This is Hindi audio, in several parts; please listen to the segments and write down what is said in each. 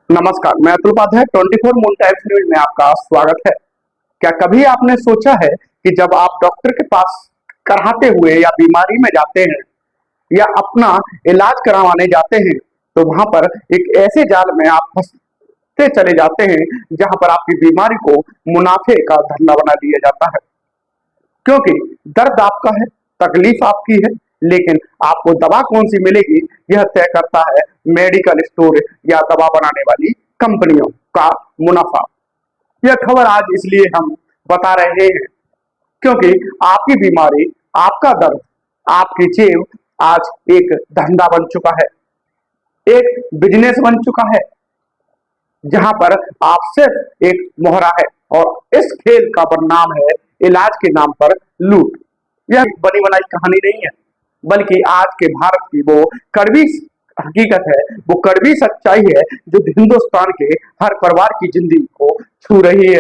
नमस्कार, मैं Atul Upadhyay 24 Moon Times News में आपका स्वागत है। क्या कभी आपने सोचा है कि जब आप डॉक्टर के पास कराते हुए या बीमारी में जाते हैं या अपना इलाज करवाने जाते हैं तो वहां पर एक ऐसे जाल में आप फंसते चले जाते हैं जहां पर आपकी बीमारी को मुनाफे का धंधा बना दिया जाता है। क्योंकि दर्द आपका है, तकलीफ आपकी है, लेकिन आपको दवा कौन सी मिलेगी यह तय करता है मेडिकल स्टोर या दवा बनाने वाली कंपनियों का मुनाफा। यह खबर आज इसलिए हम बता रहे हैं क्योंकि आपकी बीमारी, आपका दर्द, आपकी जेब आज एक धंधा बन चुका है, एक बिजनेस बन चुका है, जहां पर आप सिर्फ एक मोहरा है। और इस खेल का परिणाम है इलाज के नाम पर लूट। यह बनी बनाई कहानी नहीं है, बल्कि आज के भारत की वो कड़वी हकीकत है, वो कड़वी सच्चाई है जो हिंदुस्तान के हर परिवार की जिंदगी को छू रही है।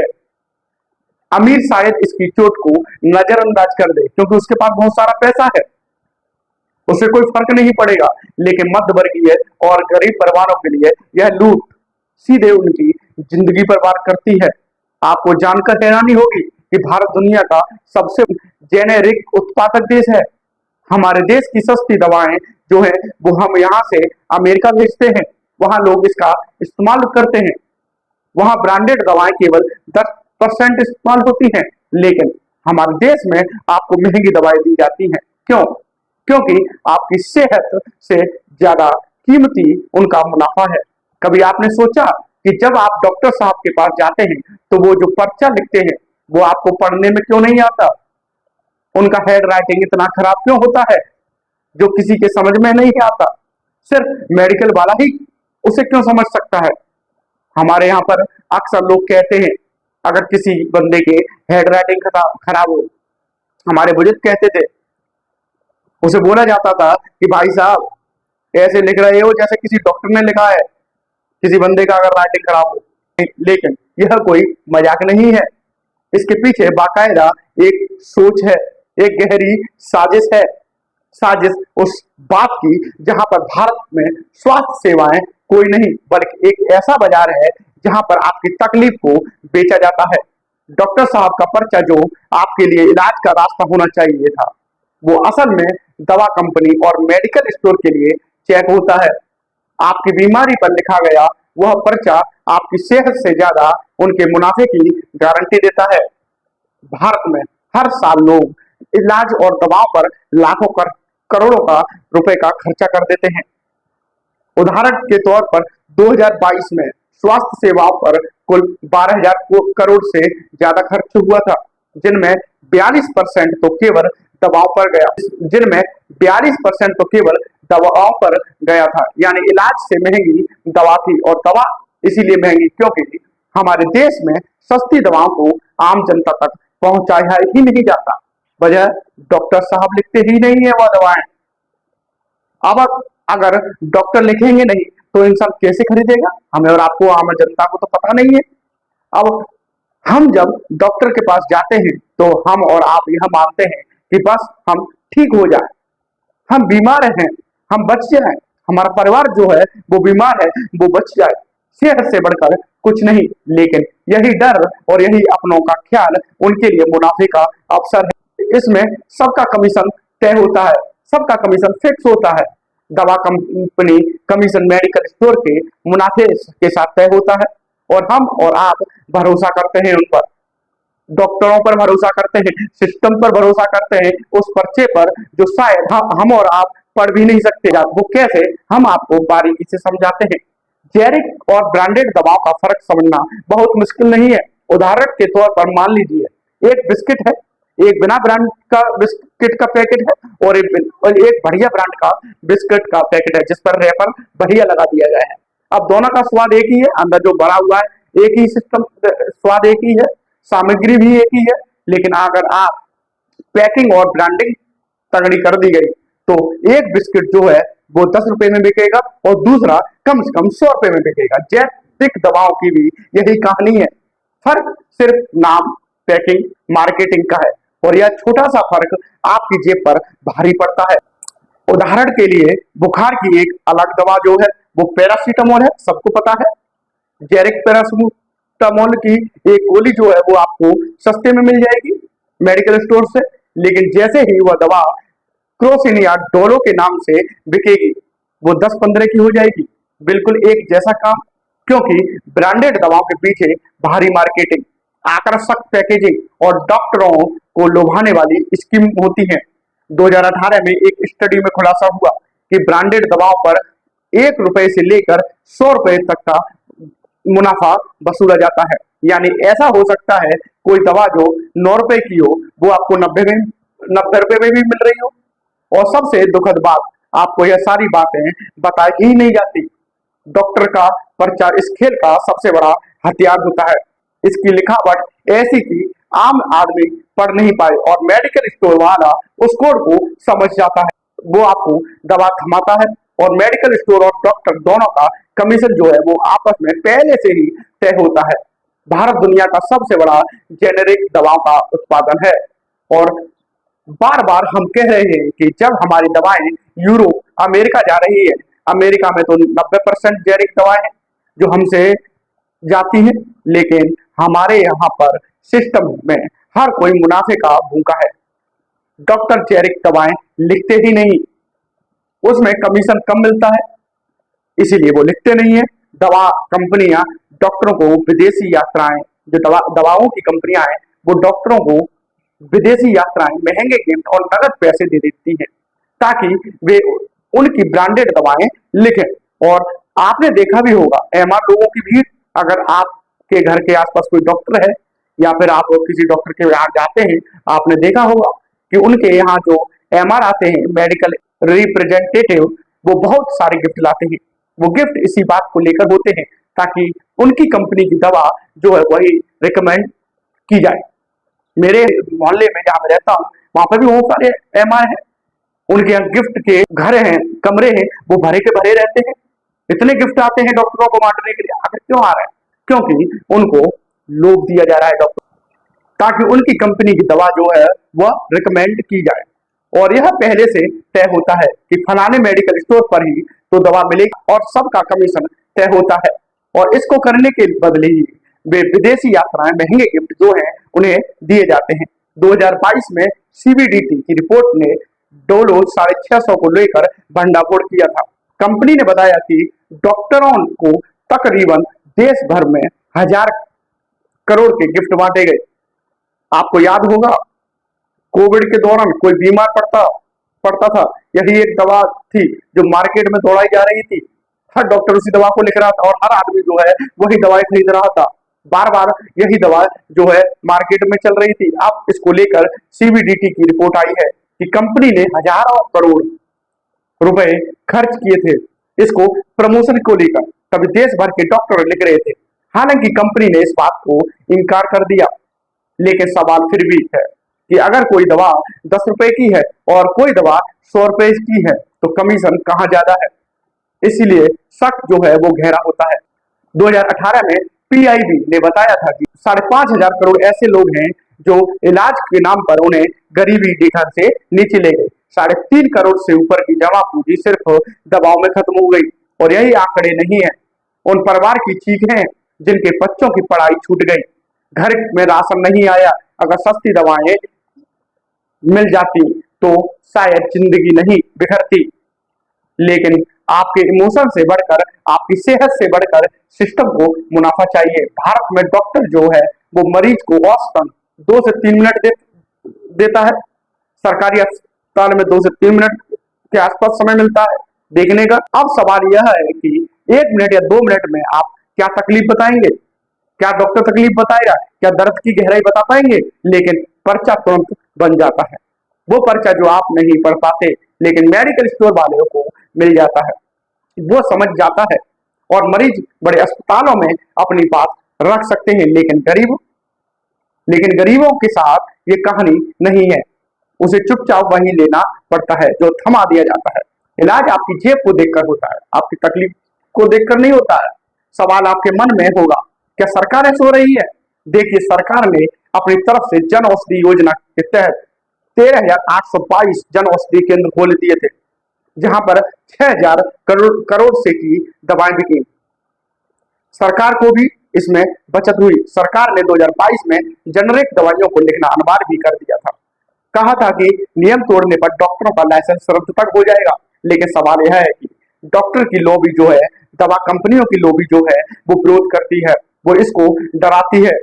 अमीर शायद इसकी चोट को नजरअंदाज कर दे क्योंकि उसके पास बहुत सारा पैसा है, उसे कोई फर्क नहीं पड़ेगा, लेकिन मध्य वर्गीय और गरीब परिवारों के लिए यह लूट सीधे उनकी जिंदगी बर्बाद करती है। आपको जानकर हैरानी होगी कि भारत दुनिया का सबसे जेनेरिक उत्पादक देश है। हमारे देश की सस्ती दवाएं जो है वो हम यहाँ से अमेरिका भेजते हैं, वहां लोग इसका इस्तेमाल करते हैं। वहां ब्रांडेड दवाएं केवल 10% इस्तेमाल होती हैं, लेकिन हमारे देश में आपको महंगी दवाएं दी जाती हैं। क्यों? क्योंकि आपकी सेहत से ज्यादा कीमती उनका मुनाफा है। कभी आपने सोचा कि जब आप डॉक्टर साहब के पास जाते हैं तो वो जो पर्चा लिखते हैं वो आपको पढ़ने में क्यों नहीं आता? उनका हैंड राइटिंग इतना खराब क्यों होता है जो किसी के समझ में नहीं आता? सिर्फ मेडिकल वाला ही उसे क्यों समझ सकता है? हमारे यहाँ पर अक्सर लोग कहते हैं अगर किसी बंदे के हैंड राइटिंग खराब हो, हमारे बुजुर्ग कहते थे, उसे बोला जाता था कि भाई साहब ऐसे लिख रहे हो जैसे किसी डॉक्टर ने लिखा है, किसी बंदे का अगर राइटिंग खराब हो। लेकिन यह कोई मजाक नहीं है, इसके पीछे बाकायदा एक सोच है, एक गहरी साजिश है। साजिश उस बात की जहां पर भारत में स्वास्थ्य सेवाएं कोई नहीं बल्कि एक ऐसा बाजार है जहां पर आपकी तकलीफ को बेचा जाता है। डॉक्टर साहब का पर्चा जो आपके लिए इलाज का रास्ता होना चाहिए था, वो असल में दवा कंपनी और मेडिकल स्टोर के लिए चेक होता है। आपकी बीमारी पर लिखा गया वह पर्चा आपकी सेहत से ज्यादा उनके मुनाफे की गारंटी देता है। भारत में हर साल लोग इलाज और दवाओं पर लाखों करोड़ों का रुपए का खर्चा कर देते हैं। उदाहरण के तौर पर 2022 में स्वास्थ्य सेवाओं पर कुल 12,000 करोड़ से ज्यादा खर्च हुआ था, जिनमें 42% तो केवल दवाओं पर गया जिनमें 42% तो केवल दवाओं पर गया था। यानी इलाज से महंगी दवा थी, और दवा इसीलिए महंगी क्योंकि हमारे देश में सस्ती दवाओं को आम जनता तक पहुंचाया ही नहीं जाता। वजह डॉक्टर साहब लिखते ही नहीं है वह दवाएं। अब अगर डॉक्टर लिखेंगे नहीं तो इंसान कैसे खरीदेगा? हमें और आपको, आम जनता को तो पता नहीं है। अब हम जब डॉक्टर के पास जाते हैं तो हम और आप यह मानते हैं कि बस हम ठीक हो जाए, हम बीमार हैं, हम बच जाए, हमारा परिवार जो है वो बीमार है वो बच जाए, सेहत से बढ़कर कुछ नहीं। लेकिन यही डर और यही अपनों का ख्याल उनके लिए मुनाफे का अवसर है। इसमें सबका कमीशन तय होता है, सबका कमीशन फिक्स होता है। दवा कंपनी कमीशन मेडिकल स्टोर के मुनाफे के साथ तय होता है, और हम और आप भरोसा करते हैं उन पर, डॉक्टरों पर भरोसा करते हैं, सिस्टम पर भरोसा करते हैं, उस पर्चे पर जो शायद हम और आप पढ़ भी नहीं सकते। वो कैसे, हम आपको बारीकी से समझाते हैं। जेरिक और ब्रांडेड दवाओं का फर्क समझना बहुत मुश्किल नहीं है। उदाहरण के तौर पर मान लीजिए एक बिस्किट है, एक बिना ब्रांड का बिस्किट का पैकेट है और एक बढ़िया ब्रांड का बिस्किट का पैकेट है जिस पर रैपर बढ़िया लगा दिया गया है। अब दोनों का स्वाद एक ही है, अंदर जो भरा हुआ है एक ही, सिस्टम स्वाद एक ही है, सामग्री भी एक ही है। लेकिन अगर आप पैकिंग और ब्रांडिंग तगड़ी कर दी गई तो एक बिस्किट जो है वो 10 रुपए में बिकेगा और दूसरा कम से कम 100 रुपए में बिकेगा। जैविक दवाओं की भी यही कहानी है, फर्क सिर्फ नाम, पैकिंग, मार्केटिंग का है, और यह छोटा सा फर्क आपकी जेब पर भारी पड़ता है। उदाहरण के लिए बुखार की एक अलग दवा जो है वो पैरासीटामोल है, सबको पता है। जेरिक पैरासीटामोल की एक गोली जो है वो आपको सस्ते में मिल जाएगी मेडिकल स्टोर से, लेकिन जैसे ही वह दवा क्रोसिन या डोलो के नाम से बिकेगी वो 10-15 की हो जाएगी। बिल्कुल एक जैसा काम, क्योंकि ब्रांडेड दवाओं के पीछे भारी मार्केटिंग, आकर्षक पैकेजिंग और डॉक्टरों को लुभाने वाली स्कीम होती है। 2018 में एक स्टडी में खुलासा हुआ कि ब्रांडेड दवाओं पर ₹1 से लेकर ₹100 तक का मुनाफा वसूला जाता है। यानी ऐसा हो सकता है कोई दवा जो ₹9 की हो वो आपको 90 रुपए में भी मिल रही हो। और सबसे दुखद बात, आपको यह सारी बातें बताई ही नहीं जाती। डॉक्टर का पर्चा इस खेल का सबसे बड़ा हथियार होता है। इसकी लिखावट ऐसी कि आम आदमी पढ़ नहीं पाए और मेडिकल स्टोर वाला उस कोड को समझ जाता है। वो आपको दवा थमाता है और मेडिकल स्टोर और डॉक्टर दोनों का कमीशन जो है वो आपस में पहले से ही तय होता है। भारत दुनिया का सबसे बड़ा जेनेरिक दवाओं का उत्पादन है और बार बार हम कह रहे हैं कि जब हमारी दवाएं यूरोप, अमेरिका जा रही है, अमेरिका में तो 90% जेनेरिक दवाएं हैं जो हमसे जाती हैं, लेकिन हमारे यहाँ पर सिस्टम में हर कोई मुनाफे का भूखा है। डॉक्टर जेनेरिक दवाएं लिखते ही नहीं, उसमें कमीशन कम मिलता है, इसीलिए वो लिखते नहीं है। दवा कंपनियां डॉक्टरों को विदेशी यात्राएं, जो दवाओं की कंपनियां हैं वो डॉक्टरों को विदेशी यात्राएं, महंगे गिफ्ट और नगद पैसे दे देती हैं ताकि वे उनकी ब्रांडेड दवाएं लिखें। और आपने देखा भी होगा एमआर लोगों की भीड़, अगर आपके घर के आसपास कोई डॉक्टर है या फिर आप किसी डॉक्टर के यहाँ जाते हैं, आपने देखा होगा कि उनके यहाँ जो एमआर आते हैं, मेडिकल रिप्रेजेंटेटिव, वो बहुत सारे गिफ्ट लाते हैं। वो गिफ्ट इसी बात को लेकर होते हैं ताकि उनकी कंपनी की दवा जो है वही रिकमेंड की जाए। मेरे मोहल्ले में जहाँ मैं रहता हूँ वहां पर भी बहुत सारे एमआर हैं, उनके यहाँ गिफ्ट के घर हैं, कमरे हैं, वो भरे के भरे रहते हैं। इतने गिफ्ट आते हैं डॉक्टरों को बांटने के लिए। आखिर क्यों आ रहे हैं? क्योंकि उनको लोभ दिया जा रहा है डॉक्टर, ताकि उनकी कंपनी की दवा जो है वह रिकमेंड की जाए। और यह पहले से तय होता है कि फलाने मेडिकल स्टोर पर ही तो दवा मिलेगी और सबका कमीशन तय होता है। और इसको करने के बदले ही वे विदेशी यात्राएं, महंगे गिफ्ट जो हैं उन्हें दिए जाते हैं। 2022 में सीबीडीटी की रिपोर्ट ने डोलो 650 को लेकर भंडाफोड़ किया था। कंपनी ने बताया कि डॉक्टरों को तकरीबन देश भर में 1000 करोड़ के गिफ्ट बांटे गए। आपको याद होगा कोविड के दौरान कोई बीमार पड़ता पड़ता था, यही एक दवा थी जो मार्केट में दौड़ाई जा रही थी। हर डॉक्टर उसी दवा को लिख रहा था और हर आदमी जो है वही दवाई खरीद रहा था। बार बार यही दवा जो है मार्केट में चल रही थी। अब इसको लेकर सीबीडीटी की रिपोर्ट आई है कि कंपनी ने हजारों करोड़ रुपए खर्च किए थे इसको प्रमोशन को लेकर, तभी देश भर के डॉक्टर लिख रहे थे। हालांकि कंपनी ने इस बात को इनकार कर दिया, लेकिन सवाल फिर भी है कि अगर कोई दवा ₹10 की है और कोई दवा ₹100 की है तो कमीशन कहाँ ज्यादा है? इसीलिए शक जो है वो गहरा होता है। 2018 में पीआईबी ने बताया था कि 5,500 करोड़ ऐसे लोग हैं जो इलाज के नाम पर उन्हें गरीबी रेखा से नीचे ले गए। 3.5 करोड़ से ऊपर की जमा पूंजी सिर्फ दवाओं में खत्म हो गई। और यही आंकड़े नहीं है, उन परिवार की चीख है जिनके बच्चों की पढ़ाई छूट गई, घर में राशन नहीं आया। अगर सस्ती दवाएं मिल जाती तो शायद जिंदगी नहीं बिखरती, लेकिन आपके इमोशन से बढ़कर, आपकी सेहत से बढ़कर सिस्टम को मुनाफा चाहिए। भारत में डॉक्टर जो है वो मरीज को औसतन 2 से 3 मिनट देता है। सरकारी अस्पताल में 2 से 3 मिनट के आसपास समय मिलता है देखने का। अब सवाल यह है कि 1 मिनट या 2 मिनट में आप क्या तकलीफ बताएंगे? क्या डॉक्टर तकलीफ बताएगा? क्या दर्द की गहराई बता पाएंगे? लेकिन पर्चा तुरंत बन जाता है, वो पर्चा जो आप नहीं पढ़ पाते लेकिन मेडिकल स्टोर वालों को मिल जाता है, वो समझ जाता है और मरीज बड़े अस्पतालों में अपनी बात रख सकते हैं। लेकिन गरीबों के साथ ये कहानी नहीं है, उसे चुपचाप वही लेना पड़ता है जो थमा दिया जाता है। इलाज आपकी जेब को देखकर होता है, आपकी तकलीफ को देखकर नहीं होता है। सवाल आपके मन में होगा, क्या सरकारें सो रही है? देखिए, सरकार ने अपनी तरफ से जन औषधि योजना के तहत 13,822 जन औषधि केंद्र खोल दिए थे, जहां पर 6,000 करोड़ से की दवाएं बिकी। सरकार को भी इसमें बचत हुई। सरकार ने 2022 में जेनरिक दवाइयों को लिखना अनिवार्य भी कर दिया था। कहा था कि नियम तोड़ने पर डॉक्टरों का लाइसेंस रद्द तक हो जाएगा। लेकिन सवाल यह है कि डॉक्टर की लॉबी जो है, दवा कंपनियों की लॉबी जो है, वो विरोध करती है, वो इसको डराती है,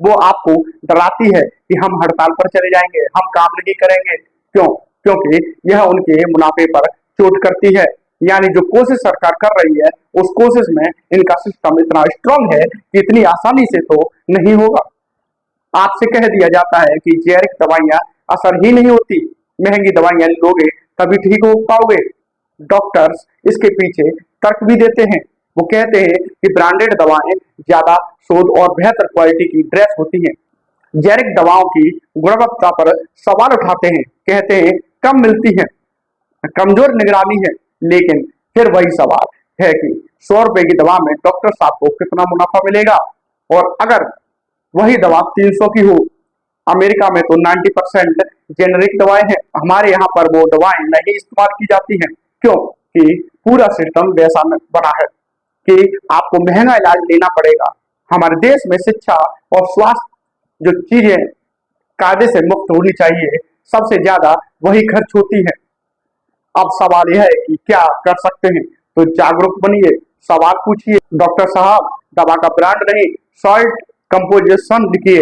वो आपको डराती है कि हम हड़ताल पर चले जाएंगे, हम काम नहीं करेंगे। क्यों? क्योंकि यह उनके मुनाफे पर चोट करती है। यानी जो कोशिश सरकार कर रही है, उस कोशिश में इनका सिस्टम इतना स्ट्रांग है कि इतनी आसानी से तो नहीं होगा। आपसे कह दिया जाता है कि जेनेरिक दवाइयां असर ही नहीं होती, महंगी दवाइयां लोगे तभी ठीक हो पाओगे। डॉक्टर्स इसके पीछे तर्क भी देते हैं। वो कहते हैं कि ब्रांडेड दवाएं ज्यादा शोध और बेहतर क्वालिटी की ड्रेस होती हैं। जेनेरिक दवाओं की गुणवत्ता पर सवाल उठाते हैं, कहते हैं कम मिलती है, कमजोर निगरानी है। लेकिन फिर वही सवाल है कि 100 रुपए की दवा में डॉक्टर साहब को कितना मुनाफा मिलेगा? और अगर वही दवा 300 की हो, अमेरिका में तो 90% जेनरिक दवाएं हैं, हमारे यहाँ पर वो दवाएं नहीं इस्तेमाल की जाती हैं। क्यों? कि पूरा सिस्टम वैसा बना है कि आपको महंगा इलाज लेना पड़ेगा। हमारे देश में शिक्षा और स्वास्थ्य जो चीजें कायदे से मुक्त होनी चाहिए, सबसे ज्यादा वही खर्च होती है। अब सवाल यह है कि क्या कर सकते हैं? तो जागरूक बनिए, सवाल पूछिए, डॉक्टर साहब दवा का ब्रांड नहीं, सॉल्ट कंपोजिशन लिखिए।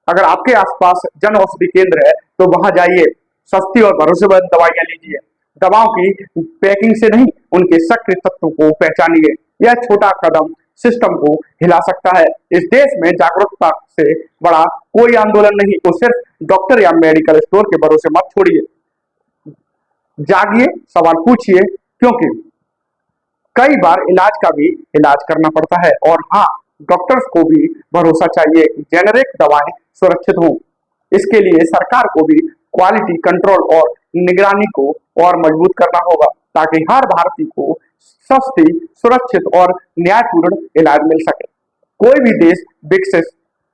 अगर आपके आसपास जन औषधि केंद्र है तो वहां जाइए, सस्ती और भरोसेमंद दवाइयां लीजिए। दवाओं की पैकिंग से नहीं, उनके सक्रिय तत्वों को पहचानिए। यह छोटा कदम सिस्टम को हिला सकता है। इस देश में जागरूकता से बड़ा कोई आंदोलन नहीं। तो सिर्फ डॉक्टर या मेडिकल स्टोर के भरोसे मत छोड़िए, जागिए, सवाल पूछिए, क्योंकि कई बार इलाज का भी इलाज करना पड़ता है। और हाँ, डॉक्टर्स को भी भरोसा चाहिए कि जेनेरिक दवाएं सुरक्षित हों। इसके लिए सरकार को भी क्वालिटी कंट्रोल और निगरानी को और मजबूत करना होगा, ताकि हर भारतीय को सस्ती, सुरक्षित और न्यायपूर्ण इलाज मिल सके। कोई भी देश विकसित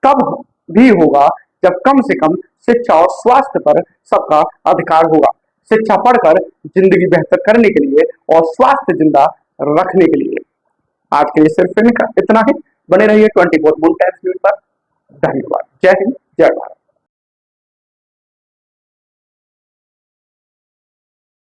तब भी होगा जब कम से कम शिक्षा और स्वास्थ्य पर सबका अधिकार होगा। शिक्षा पढ़कर जिंदगी बेहतर करने के लिए और स्वास्थ्य जिंदा रखने के लिए। आज के लिए सिर्फ इतना ही। बने रहिए 24 मून टाइम्स न्यूज पर। धन्यवाद। जय हिंद, जय भारत।